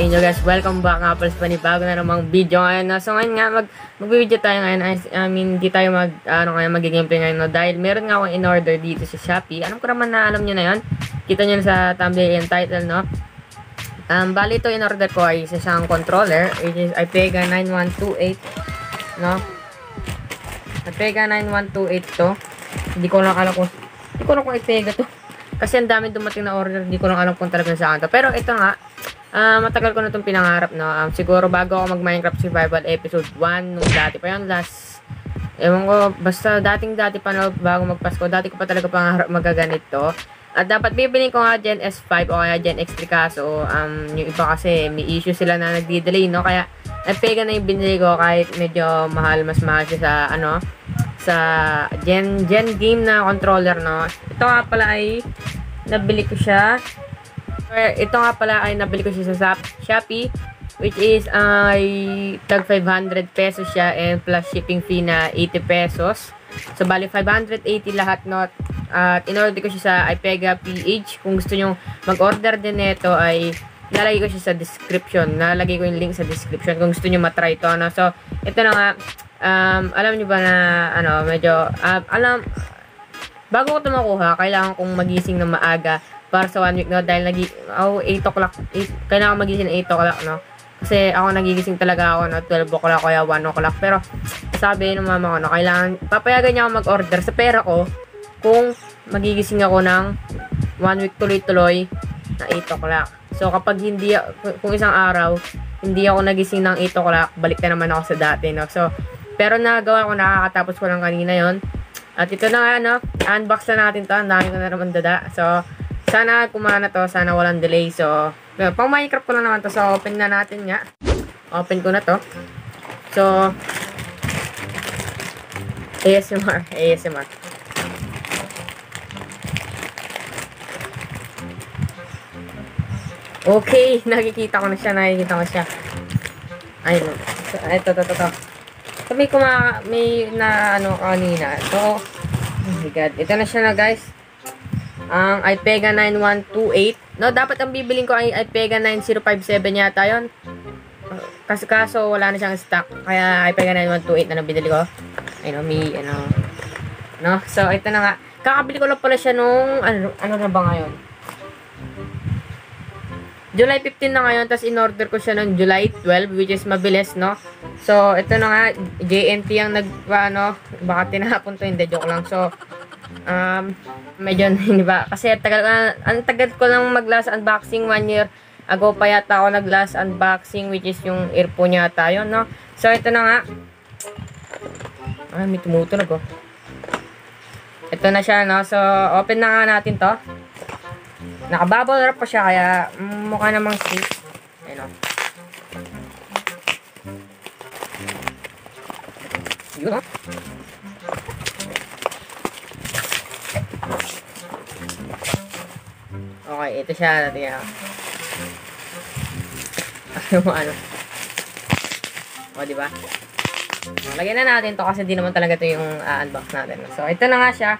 inyo guys. Welcome back nga pala sa panibago na namang video ngayon. No? So ngayon nga, mag-video tayo ngayon. Hindi tayo mag-gameplay ngayon. No? Dahil meron nga akong in-order dito sa Shopee. Alam ko naman na alam nyo na yun. Kita nyo na sa thumbnail and title, no? Bali ito in-order ko ay isa siyang controller, which is iPega 9128, no? iPega 9128 to. Hindi ko lang alam kung iPega to. Kasi ang dami dumating na order, hindi ko lang alam kung talagang saan to. Pero ito nga, matagal ko na itong pinangarap, no? Siguro bago ako mag-Minecraft Survival Episode 1, nung dati pa yun, ewan ko, basta dating-dati pa na bago magpasko, dati ko pa talaga pangarap magaganito. At dapat bibilin ko nga Gen S5 o kaya Gen X3 kaso, yung iba kasi may issue sila na nagdi-delay, no? Kaya, iPega na yung binili ko kahit medyo mas mahal siya sa, sa Gen game na controller, no? Ito nga pala ay nabili ko siya sa Shopee, which is tag 500 pesos siya and plus shipping fee na 80 pesos. So bali 580 lahat, no? At in-order ko siya sa iPega PH. Kung gusto nyo mag-order din nito ay lalagay ko siya sa description. Lalagay ko yung link sa description kung gusto nyo matry ito, no? So ito na nga, alam niyo ba na bago ko ito makuha, kailangan kong magising ng maaga para sa 1 week, no? Dahil 8 o'clock, kailangan magising ng 8 o'clock, no? Kasi ako nagigising talaga ako, no? 12 o'clock kaya 1 o'clock. Pero sabi ng mama ko, no? Kailangan, papayagan niya ako mag-order sa pera ko kung magigising ako ng 1 week tuloy-tuloy na 8 o'clock. So kapag kung isang araw, hindi ako nagising ng 8 o'clock, balik na naman ako sa dati, no? So, pero nagawa ko, nakakatapos ko lang kanina yon. At ito na nga, no? Unbox na natin to. Ang dami ko na naman dada. So, sana kumana to. Sana walang delay. So, pang Minecraft ko lang naman to. So, open na natin nga. Open ko na to. So, ASMR. Okay, nakikita ko na siya. Ayun. So, ito. So, may kanina. So, oh my god. Ito na siya na, guys. Ang iPega 9128. No, dapat ang bibiling ko ay iPega 9057 yata yun. Kaso wala na siyang stock. Kaya iPega 9128 na nabili ko. Ayun, no? So, ito na nga. Kakabili ko lang pala siya nung, ano na ba ngayon? July 15 na ngayon, tapos in-order ko siya noong July 12, which is mabilis, no? So, ito na nga, JNT ang baka tinapon to, hindi, joke lang. So, medyo, hindi ba? Kasi ang tagal ko lang mag-last unboxing, 1 year ago pa yata ako nag-last unboxing, which is yung earphone yata yun, no? So, ito na nga. May tumutunog, oh. Ito na siya, no? So, open na nga natin to. Naka-bubble wrap pa siya, kaya mukha namang safe. Ayun, o. Yun, o. Okay, ito siya. Tingnan. O, diba? Lagyan na natin to kasi di naman talaga ito yung unbox natin. So, ito na nga siya.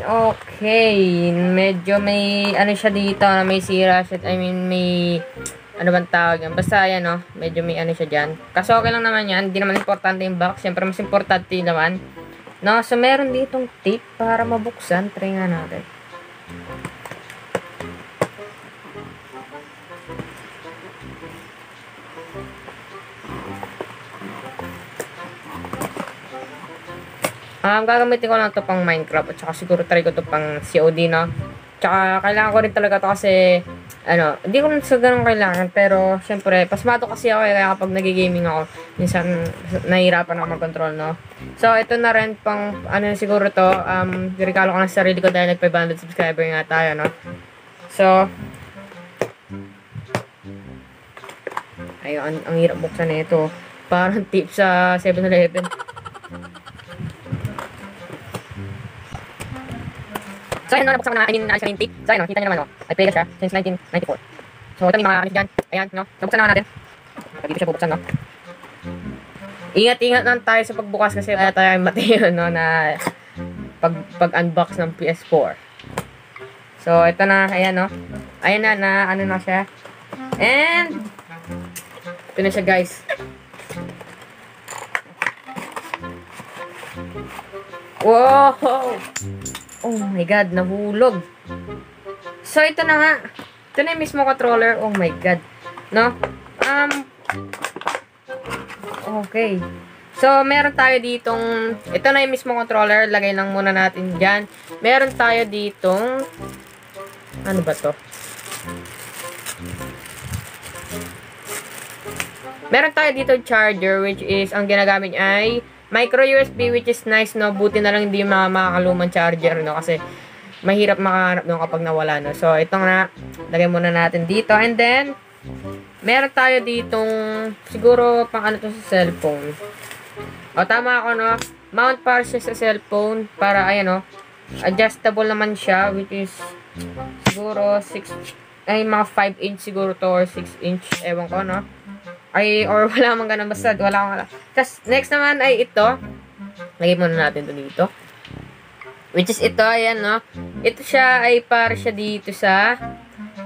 Okay. Medyo may, siya dito, may sira siya. May, bang tawag yan? Basta, yan, no? Medyo may siya dyan. Kaso, okay lang naman yan. Hindi naman importante yung box. Siyempre, mas importante yung naman. No? So, meron ditong tape para mabuksan. Try nga natin. Gagamitin ko lang ito pang Minecraft at saka siguro try ko ito pang COD, no? Tsaka kailangan ko rin talaga ito kasi hindi ko rin sa ganun kailangan, pero syempre, pasmado kasi ako kaya kapag nagigaming ako, minsan nahihirapan ako mag-control, no? So, ito na rin pang, siguro to, regalo ko na sa sarili ko dahil nag-500 subscriber nga tayo, no? So, ayun, ang hirap buksan na ito. Parang tip sa 7-Eleven. So, ayun, nabuksan ko na, alis yung tape. So, ayun, kita nyo naman, iPega siya since 1994. So, ito may mga dyan. Ayan, no? Nabuksan na natin. Dito siya bubuksan, no? Ingat-ingat lang tayo sa pagbukas kasi tayo ay matiyo, no? Na pag-unbox ng PS4. So, ito na, ayan, no? Ayan na, na siya. And, ito na siya guys. Wow! Oh my god, nahulog. So, ito na nga. Ito na yung mismo controller. Oh my god. No? Okay. So, meron tayo ditong, ito na yung mismo controller. Lagay lang muna natin dyan. Meron tayo ditong, ano ba to? Meron tayo dito charger, which is, ang ginagamit ay micro USB, which is nice, no? Buti na lang hindi yung mga makakalumang charger, no? Kasi, mahirap makahanap doon kapag nawala, no? So, ito na, lagay muna natin dito. And then, meron tayo ditong, siguro, pang ano to sa cellphone. O, tama ako, no? Mount para siya sa cellphone, para, ayan, no? Adjustable naman siya, which is, siguro, mga 5 inch siguro to, or 6 inch, ewan ko, no? Ay, or wala man ganun, basta wala. Tapos, next naman ay ito. Lagay muna natin ito dito. Which is ito, ayan, no? Ito siya ay para siya dito sa,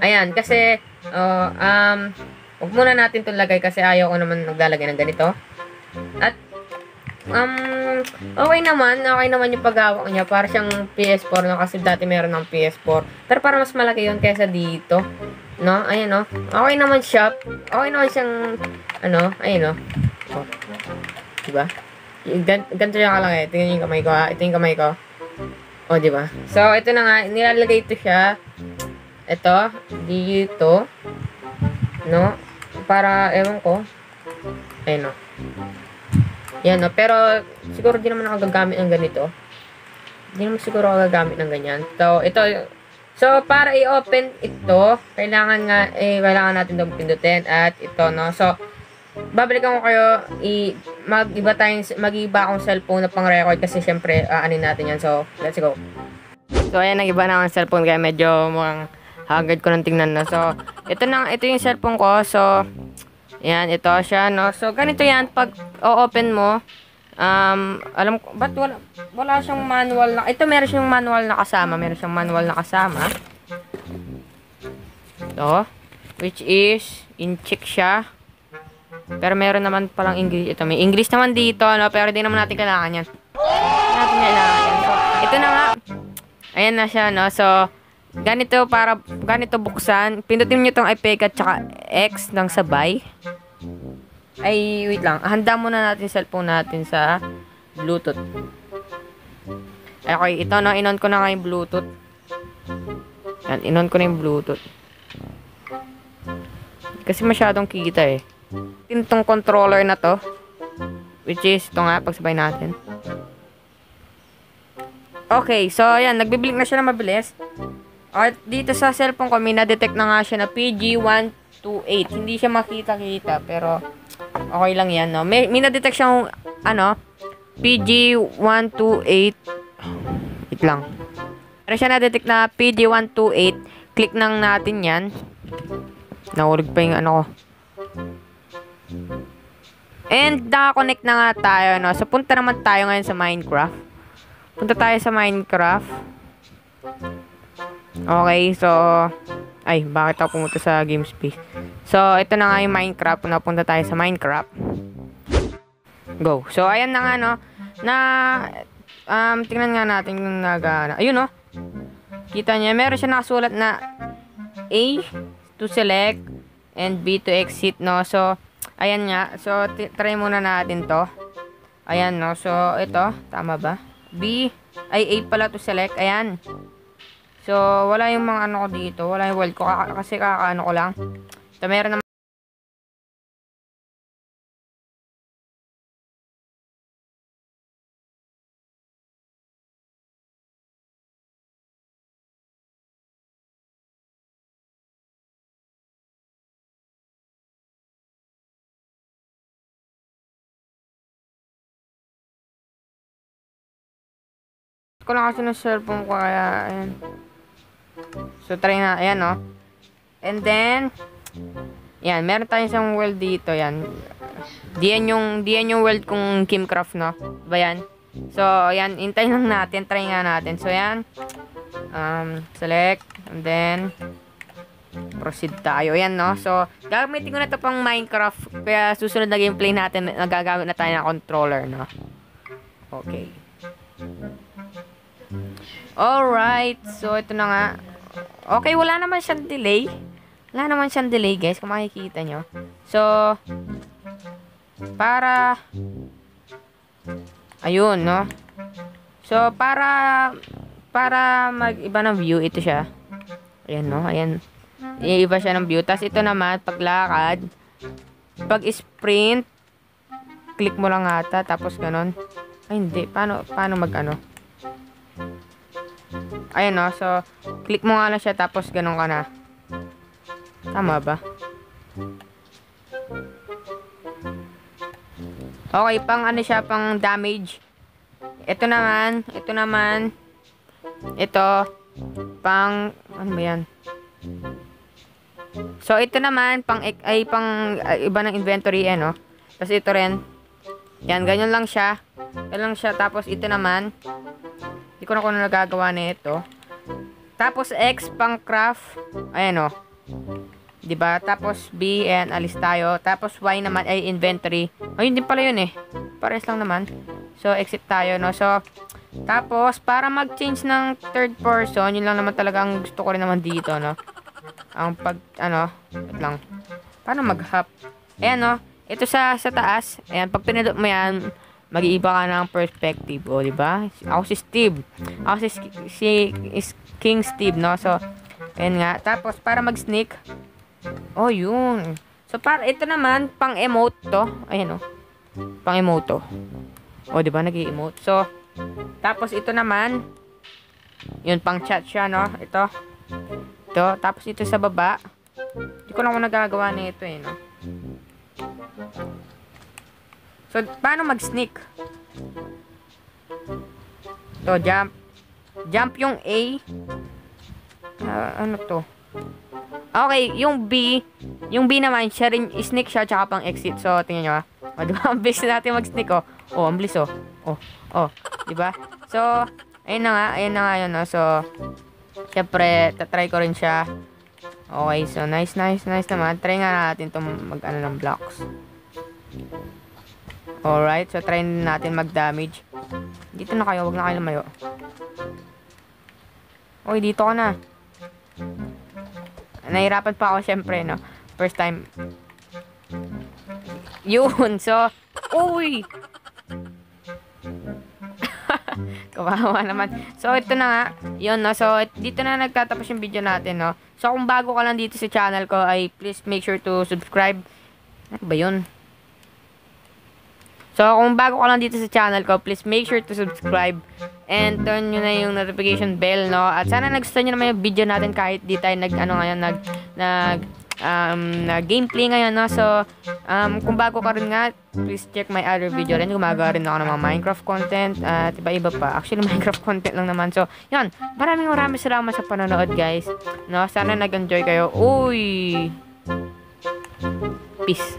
ayan, kasi, huwag muna natin ito lagay kasi ayaw ko naman naglalagay ng ganito. At, okay naman yung paghawak niya. Para siyang PS4, no? Kasi dati meron ng PS4. Pero para mas malaki yun kaysa dito. No? Ayan, no? Okay naman siya. Okay naman siyang, ayan, no? Oh. Diba? Ganito yung kalaki. Tingnan yung kamay ko, ha? Ito yung kamay ko. Oh, diba? So, ito na nga. Nilalagay ito siya. Ito. Dito. No? Para, ewan ko. Ayan, no? Yan, no? Pero, siguro di naman ako gagamit ng ganito. Di naman siguro ako gagamit ng ganyan. So, ito. So, para i-open ito, kailangan natin itong pindutin. At ito, no? So, babalikan ko kayo, mag-iba akong cellphone na pang-record kasi syempre, anin natin yan. So, let's go. So, ayan, nag-iba na akong cellphone kaya medyo mukhang haggard ko ng tingnan, no? So, ito yung cellphone ko. So, ayan, ito siya, no? So, ganito yan, pag o-open mo, alam ko, ba't wala siyang manual na, ito meron siyang manual na kasama, ito, which is, in-check siya, pero meron naman palang English, ito, may English naman dito, no? Pero di naman natin kailangan yan, so, ito na nga, ayan na siya, no? So, ganito buksan, pindutin nyo itong iPeg at saka X ng sabay. Ay, wait lang. Handa muna natin yung cellphone natin sa Bluetooth. Okay, ito, no? In-on ko na nga yung Bluetooth. Yan, in-on ko na yung Bluetooth. Kasi masyadong kita eh. Itong controller na to, which is, ito nga, pagsabay natin. Okay, so, yan. Nagbiblink na siya na mabilis. At dito sa cellphone ko, may na-detect na nga siya na PG128. Hindi siya makita-kita, pero okay lang yan, no? May na-detect siyang, PG128. Wait lang. Pero siya na-detect na PG128. Click nang natin yan. Nahulog pa yung ko. And, naka-connect na nga tayo, no? So, punta naman tayo ngayon sa Minecraft. Punta tayo sa Minecraft. Okay, so, ay, bakit ako pumunta sa game space? So, ito na nga yung Minecraft. Napunta tayo sa Minecraft. Go. So, ayan na nga, no? Tingnan nga natin yung ayun, no? Kita niya, meron siya nakasulat na A to select and B to exit, no? So, ayan nga. So, try muna natin to. Ayan, no? So, ito. Tama ba? B, ay A pala to select. Ayan. So, wala yung mga ko dito. Wala yung world ko. Kasi kakaano ko lang. So, meron naman. Ko lang kasi ng cellphone ko. Kaya, ayan. So, try na. Ayan, no? And then, yan. Meron tayong isang world dito. Yan. Diyan yung world kong Kimcraft, no? Diba yan? So, yan. Hintayin lang natin. Try nga natin. So, yan. Select. And then, proceed tayo. Yan, no? So, gagamitin ko na ito pang Minecraft. Kaya susunod na gameplay natin, nagagamit na tayo ng controller, no? Okay. Alright. So, ito na nga. Okay, wala naman siyang delay. Wala naman siyang delay, guys, kung makikita nyo. So, para... Ayun, no? So, para mag-iba ng view, ito siya. Ayan, no? Ayan. Iiba siya ng view. Tapos, ito naman, paglakad, pag-sprint, click mo lang ata, tapos ganon. Ay, hindi. Paano mag-ano? Ayan, no? So, click mo nga lang siya, tapos ganon ka na. Tama ba? Okay, pang ano siya, pang damage. Ito naman, ito, pang, ano ba yan? So, ito naman, pang iba ng inventory, no? Tapos ito rin, yan, ganyan lang siya. Ganyan lang siya, tapos ito naman, hindi ko na kung nagagawa na ito. Tapos, X, pang craft, ayan, diba? Tapos, B, and alis tayo. Tapos, Y naman ay inventory. Ayun din pala yun eh. Pares lang naman. So, exit tayo, no? So, tapos, para mag-change ng third person, yun lang naman talaga ang gusto ko rin naman dito, no? Ang wait lang. Paano mag-hop? Ayan, no? Ito sa taas. Ayan, pag pinindot mo yan, mag-iiba ka ng perspective. O, diba? Ako si Steve. Ako si King Steve, no? So, ayan nga. Tapos, para mag-sneak, oh, yun. So, ito naman, pang-emote to. Ayan, pang-emote to. O, diba? Nag-i-emote. So, tapos ito naman, yun, pang-chat siya, no? Ito. Tapos ito sa baba. Hindi ko na kung nagagawa na ito, no? So, paano mag-sneak? Ito, jump. Jump yung A. Ano to? Okay, yung B naman, siya rin, sneak siya, tsaka pang exit. So, tingnan nyo, O, diba? Ang bilis natin mag-sneak, ang bilis, diba? So, ayun na nga yun, So, syempre, tatry ko rin siya. Okay, so, nice naman. Try nga natin itong mag-ano ng blocks. Alright, so, try natin mag-damage. Dito na kayo, wag na kayo lumayo. Okay, dito ka na. Nahirapan pa ako, syempre, no? First time. Yun, so, uy! Kawawa naman. So, ito na nga. Yun, no? So, dito na nagtatapos yung video natin, no? So, kung bago ka lang dito sa channel ko, ay please make sure to subscribe. Ano ba yun? So, kung bago ka lang dito sa channel ko, please make sure to subscribe and turn nyo na yung notification bell, no? At sana nagustuhan nyo naman yung video natin kahit di tayo nag gameplay ngayon, no? So, kung bago ka rin nga, please check my other video rin. Gumagawa rin ako ng mga Minecraft content at iba-iba pa. Actually, Minecraft content lang naman. So, yun. Maraming salamat sa panonood, guys. No? Sana nag-enjoy kayo. Uy! Peace.